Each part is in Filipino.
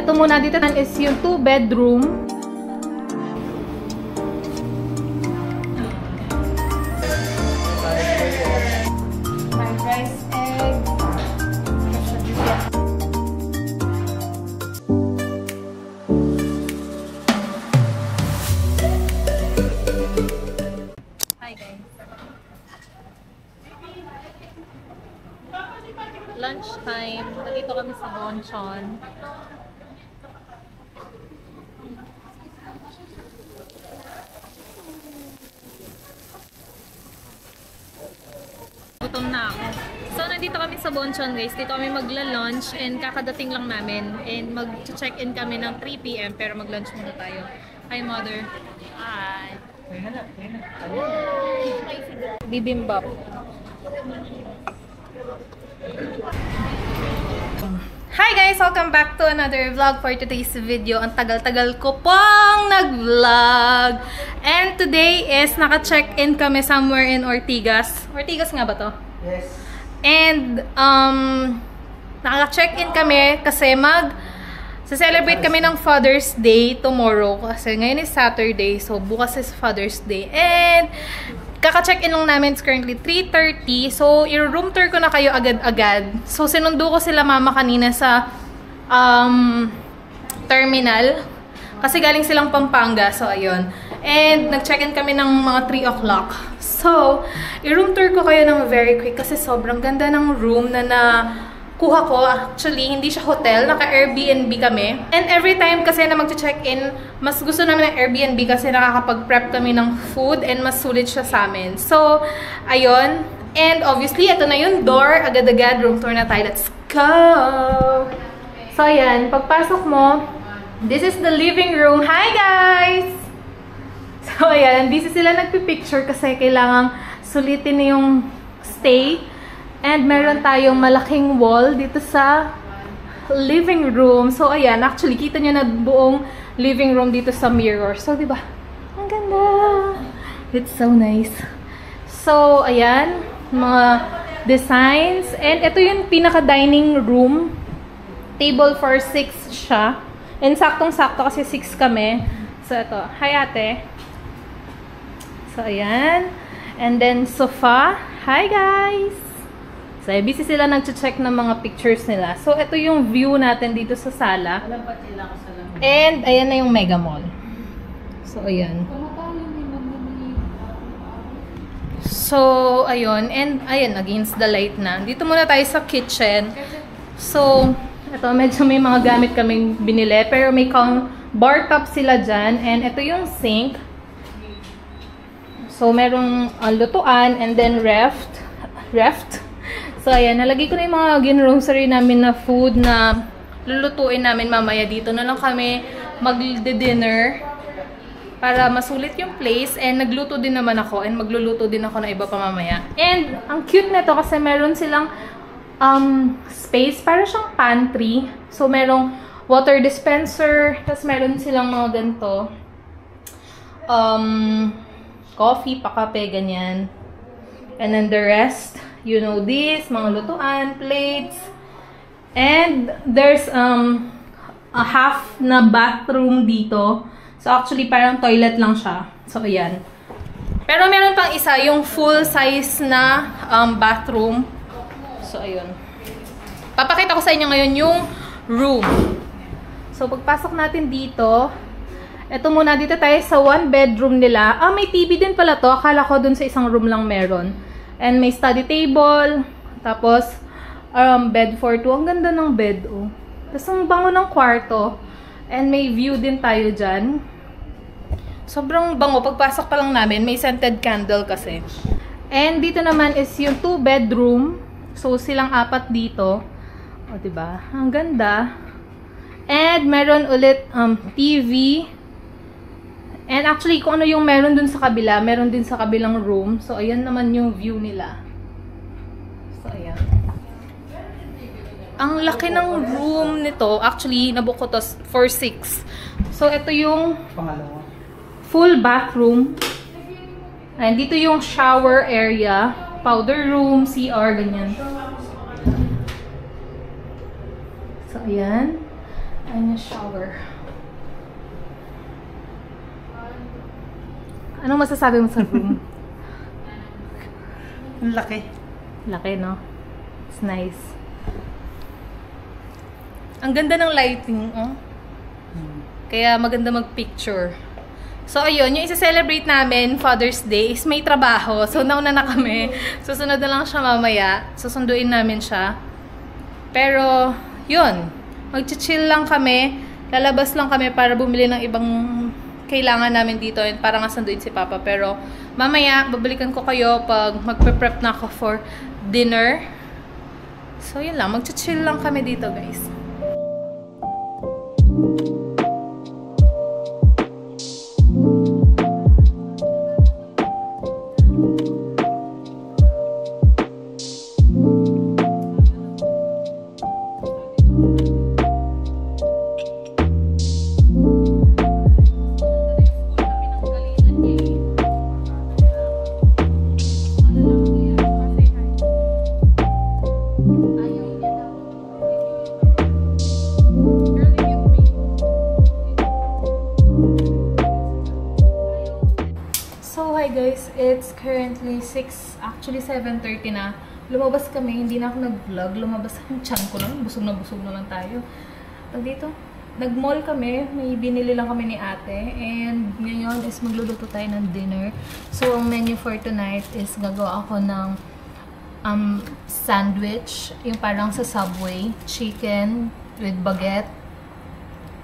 Ito muna dito is yung 2-bedroom. Rice, egg. Hi guys. Lunchtime. Nandito kami sa Bonchon. Gutom na ako. So, nandito kami sa Bonchon guys. Dito kami magla-lunch and kakadating lang namin. And mag-check-in kami ng 3 PM pero mag-lunch muna tayo. Hi, mother. Hi. Bibimbap. Hi guys! Welcome back to another vlog for today's video. Ang tagal-tagal ko pong nag-vlog. And today is naka-check-in kami somewhere in Ortigas. Ortigas nga ba to? Yes. And naka-check-in kami kasi celebrate kami ng Father's Day tomorrow. Kasi ngayon is Saturday. So bukas is Father's Day. And kaka-check-in lang namin. It's currently 3:30. So, i-room tour ko na kayo agad-agad. So, sinundo ko sila mama kanina sa terminal. Kasi galing silang Pampanga. So, ayun. And, nag-check-in kami ng mga 3 o'clock. So, i-room tour ko kayo ng very quick. Kasi sobrang ganda ng room na kuha ko. Actually, hindi siya hotel. Naka-Airbnb kami. And every time kasi na mag-check-in, mas gusto namin ng Airbnb kasi nakakapag-prep kami ng food and mas sulit siya sa amin. So, ayun. And obviously, ito na yung door. Agad-agad, room tour na tayo. Let's go! So, ayan. Pagpasok mo, this is the living room. Hi, guys! So, ayan. Busy sila nagpipicture kasi kailangang sulitin na yung stay. And meron tayong malaking wall dito sa living room. So, ayan. Actually, kita nyo na buong living room dito sa mirror. So, diba? Ang ganda! It's so nice. So, ayan. Mga designs. And ito yung pinaka-dining room. Table for 6 siya. And saktong-sakto kasi 6 kami. So, ito. Hi, ate. So, ayan. And then, sofa. Hi, guys! So, busy sila nag-check ng mga pictures nila. So, ito yung view natin dito sa sala. And, ayan na yung Mega Mall. So, ayan. So, ayun. And, ayan, against the light na. Dito muna tayo sa kitchen. So, ito, medyo may mga gamit kaming binili. Pero may bar top sila dyan. And, ito yung sink. So, merong lutuan. And then, reft. So, ayan. Nalagay ko na yung mga gin-grocery namin na food na lulutuin namin mamaya. Dito na lang kami mag-dinner para masulit yung place. And nagluto din naman ako. And magluluto din ako ng iba pa mamaya. And ang cute nito kasi meron silang space. Para siyang pantry. So, merong water dispenser. Tapos meron silang mga ganito. Coffee, pakape, ganyan. And then the rest, you know this, mga lutuan, plates. And there's a half na bathroom dito. So actually parang toilet lang siya. So ayan. Pero meron pang isa, yung full size na bathroom. So ayun. Papakita ko sa inyo ngayon yung room. So pagpasok natin dito, eto muna dito tayo sa 1 bedroom nila. May TV din pala to. Akala ko dun sa isang room lang meron. And may study table. Tapos, bed for 2. Ang ganda ng bed, oh. Tapos, ang bango ng kwarto. And may view din tayo dyan. Sobrang bango. Pagpasok pa lang namin, may scented candle kasi. And dito naman is yung 2 bedroom. So, silang 4 dito. O, diba? Ang ganda. And meron ulit TV. And actually, kung ano yung meron dun sa kabila, meron din sa kabilang room. So, ayan naman yung view nila. So, ayan. Ang laki ng room nito. Actually, nabook ko to for 6. So, ito yung full bathroom. And dito yung shower area. Powder room, CR, ganyan. So, ayan. Ayan yung shower. Anong masasabi mo sa room? Ang laki. Laki, no? It's nice. Ang ganda ng lighting, oh. Kaya maganda mag-picture. So, ayun, yung isa-celebrate namin, Father's Day, is may trabaho. So, nauna na kami. Susunod na lang siya mamaya. Susunduin namin siya. Pero, yun. Mag-chill lang kami. Lalabas lang kami para bumili ng ibang kailangan namin dito. Para nga sunduin si Papa. Pero, mamaya, babalikan ko kayo pag magpe-prep na ako for dinner. So, yun lang. Mag-chill lang kami dito, guys. Guys, it's currently 6, actually 7:30 na. Lumabas kami, hindi na ako nag-vlog. Lumabas ang tiyan ko lang, busog na lang tayo. Dito, nag-mall kami, may binili lang kami ni ate. And ngayon is magluluto tayo ng dinner. So, ang menu for tonight is gagawa ako ng sandwich, yung parang sa Subway, chicken with baguette.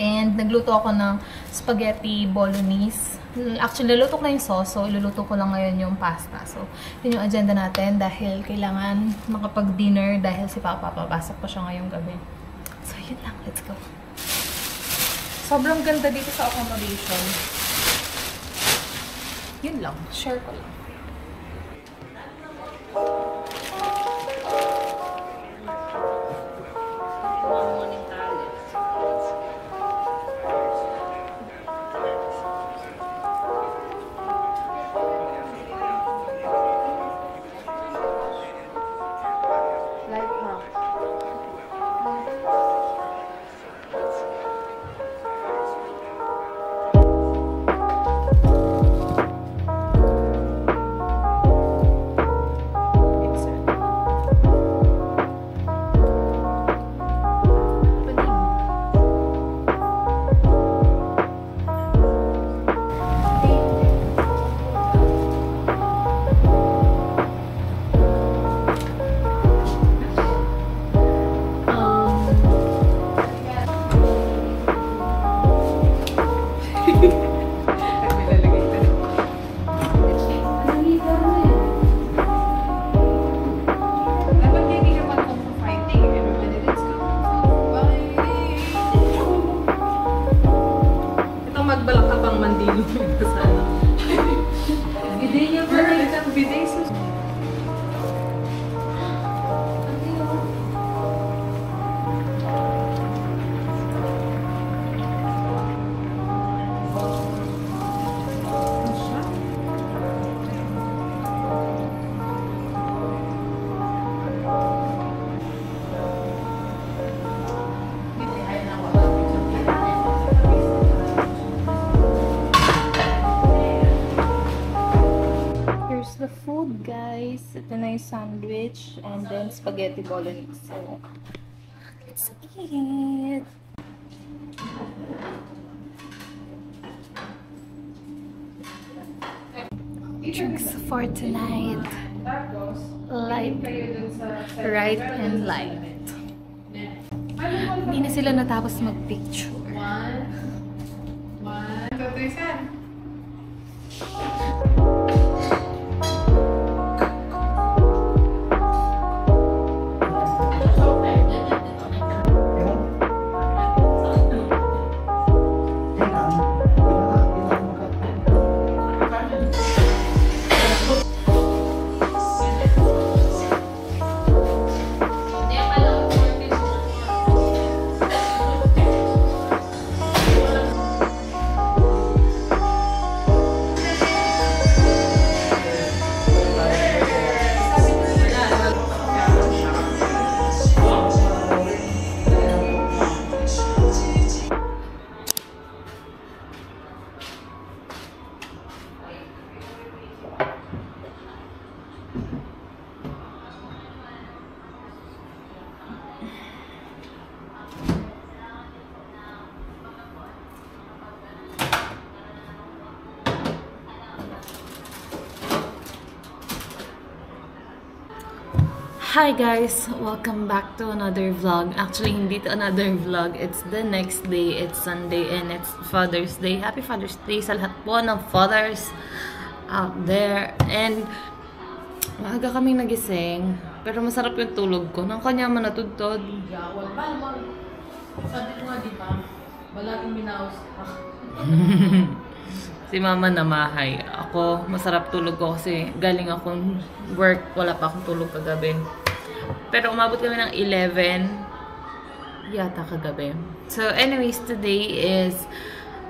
And nagluto ako ng spaghetti bolognese. Actually, luluto ko na yung sauce. So, iluluto ko lang ngayon yung pasta. So, yun yung agenda natin dahil kailangan makapag-dinner dahil si Papa papasok pa siya ngayong gabi. So, yun lang. Let's go. Sobrang ganda dito sa accommodation. Yun lang. Share ko lang. The food, guys. Ito na yung sandwich and then spaghetti bolognese. So, let's eat. Drinks for tonight. Light, right, and light. Hindi na sila natapos mag-picture. Hi guys! Welcome back to another vlog. Actually, hindi to another vlog. It's the next day. It's Sunday and it's Father's Day. Happy Father's Day sa lahat po ng fathers out there. And maaga kaming nagising. Pero masarap yung tulog ko. Nang kanya man natudtod. Yawal. Paano? Sabi ko nga, di ba? Balating binaos ka. Si mama namahay. Ako, masarap tulog ko kasi galing akong work. Wala pa akong tulog kagabi. Pero umabot kami ng 11 yata kagabi. So anyways, today is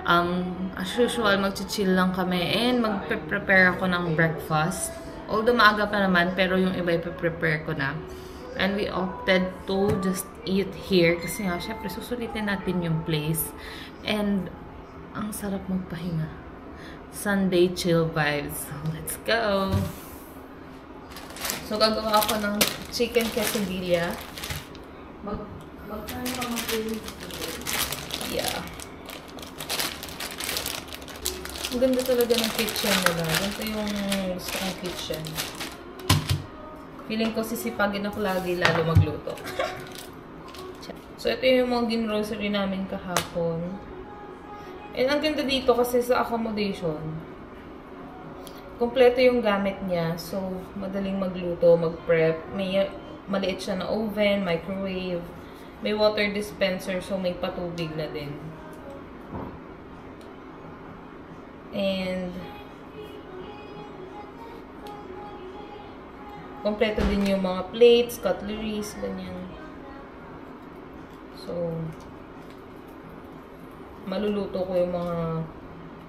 as usual, mag-chill lang kami and mag-prepare ako ng breakfast. Although maaga pa naman, pero yung iba ipa-prepare ko na. And we opted to just eat here kasi nga, syempre susulitin natin yung place. And ang sarap magpahinga. Sunday chill vibes. Let's go! So, gagawa ako ng chicken quesadilla. Magkano pa mag-uwi? Yeah. Ang ganda talaga ng kitchen nila. Ganito yung gusto kong kitchen. Feeling ko sisipagin ako lagi lalo magluto. So, ito yung mga gin-grocery namin kahapon. And ang ganda dito kasi sa accommodation, kompleto yung gamit niya. So, madaling magluto, mag-prep. May maliit siya na oven, microwave. May water dispenser, so may patubig na din. And kompleto din yung mga plates, cutleries, ganyan. So, maluluto ko yung mga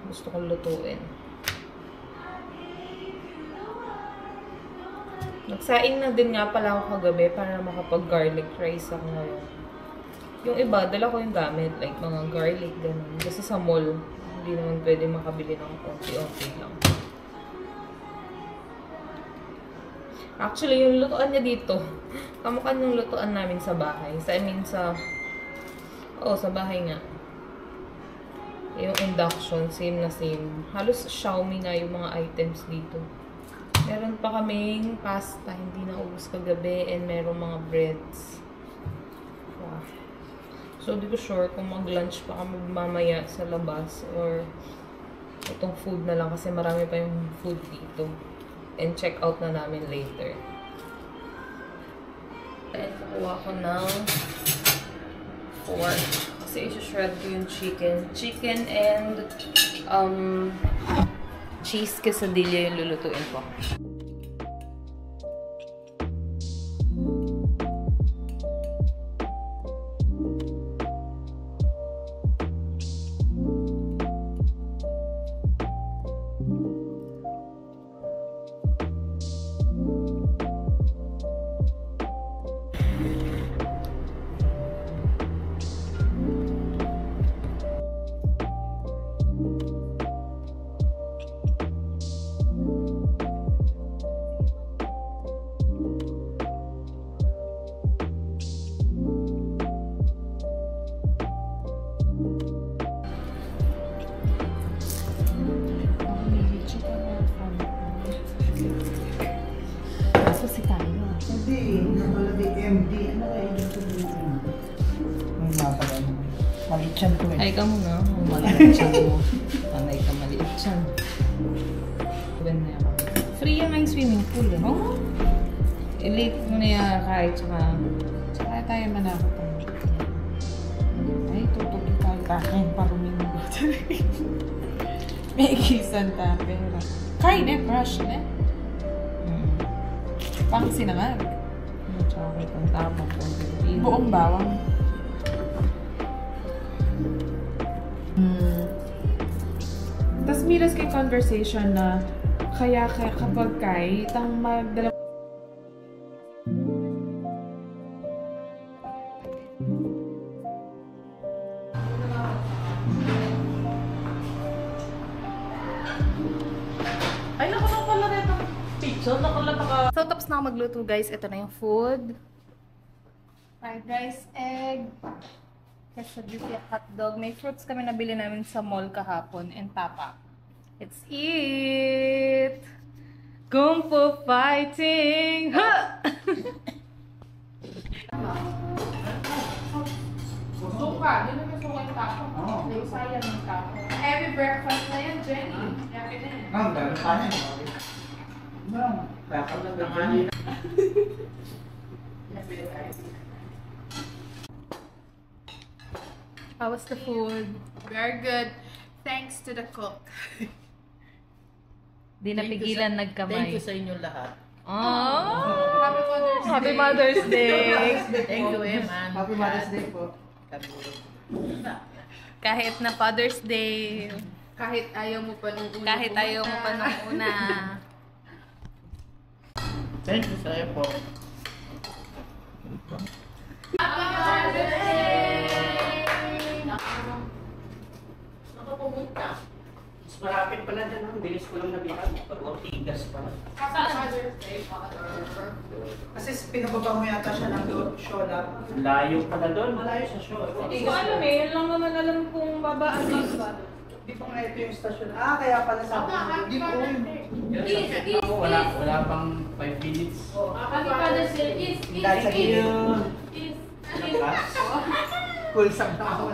gusto kong lutuin. Nagsaing na din nga pala ako kagabi para makapag-garlic rice ako ngayon. Yung iba, dala ko yung gamit, like mga garlic, ganun. Kasi sa mall, hindi naman pwede makabili ng konti-onti lang. Actually, yung lutuan niya dito, kamukha yung lutuan namin sa bahay. Sa bahay nga. Yung induction, same na same. Halos Xiaomi nga yung mga items dito. Meron pa kaming pasta, hindi na ubos kagabi, and meron mga breads. Wow. So, di ko sure kung mag-lunch pa kami mamaya sa labas or itong food na lang kasi marami pa yung food dito. And check out na namin later. And kukuha ko ng pork. Kasi isi-shred ko yung chicken. Chicken and cheese quesadilla yung lulutuin ko. Maliit siyan ko eh. Ay ka muna. Maliit siyan mo. Panay ka maliit siyan. Free yung ang swimming pool eh. Oo. I-late mo na yan kahit Tsaka tayo manakot tayo. Ay, tutugin tayo takin. Paruming mo ba? May ikisan ta. Pero kain eh, crush na. Pang sinangag. Tsaka itong tapang kong bibili. Buong bawang. Tapos miras kay conversation na kaya kapag kahit ang magdala ay naku na pala rin ang picture So, tapos na ako magluto, guys. Ito na yung food. Fried rice, egg, quesadilla, hotdog. May fruits kami nabili namin sa mall kahapon and tapa. Let's eat! Kung Fu fighting! Ha! ka. Doon naman suka yung tapo. Oo. Sayang yung tapo. Heavy breakfast na yan, Jenny. Happy na yan. Ma'am, dahil pa niya. Ma'am, tapos na ba Jenny? How was the food? Very good. Thanks to the cook. Di napigilan nagkamay. Thank you sa inyo lahat. Oh! Happy Mother's Day! Thank you, Eman. Happy Mother's Day po. Kahit na Father's Day, Kahit ayaw mo pa nung una. kahit ayaw mo pa nung una. Thank you sa iyo po. Mas malapit pala dyan. Ang bilis ko lang nabihan. Ortigas pala. Kasi pinababa mo yata siya ng Shola. Layo pala doon. Malayo sa Shola. Hindi ko alam eh. Yun lang naman alam kung babaan ba. Hindi pa nga ito yung stasyon. Ah, kaya pala sa akin. Hindi po. Wala pang 5 minutes. Happy Father's Day. Dahil sa iyo. Cool sa ako.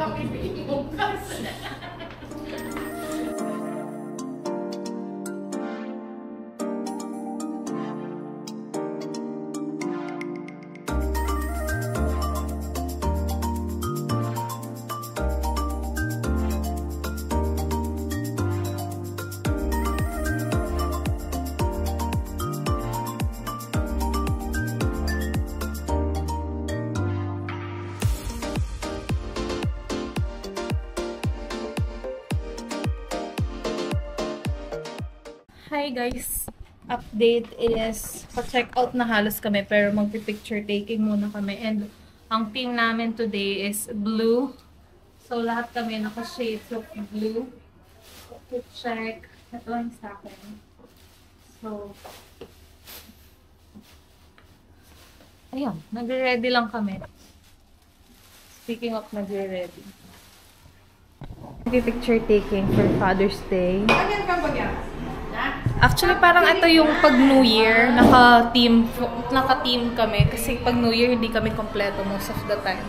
Hi guys! Update is pa-check out na halos kami pero magpi-picture taking muna kami and ang team namin today is blue. So lahat kami naka-shades of blue. To check. Ito lang sa akin. So ayun, nagre-ready lang kami. Speaking of nagre-ready. Picture taking for Father's Day. Ganyan ka ba yan? Actually, parang ito yung pag New Year, naka-team kami. Kasi pag New Year, hindi kami kompleto most of the time.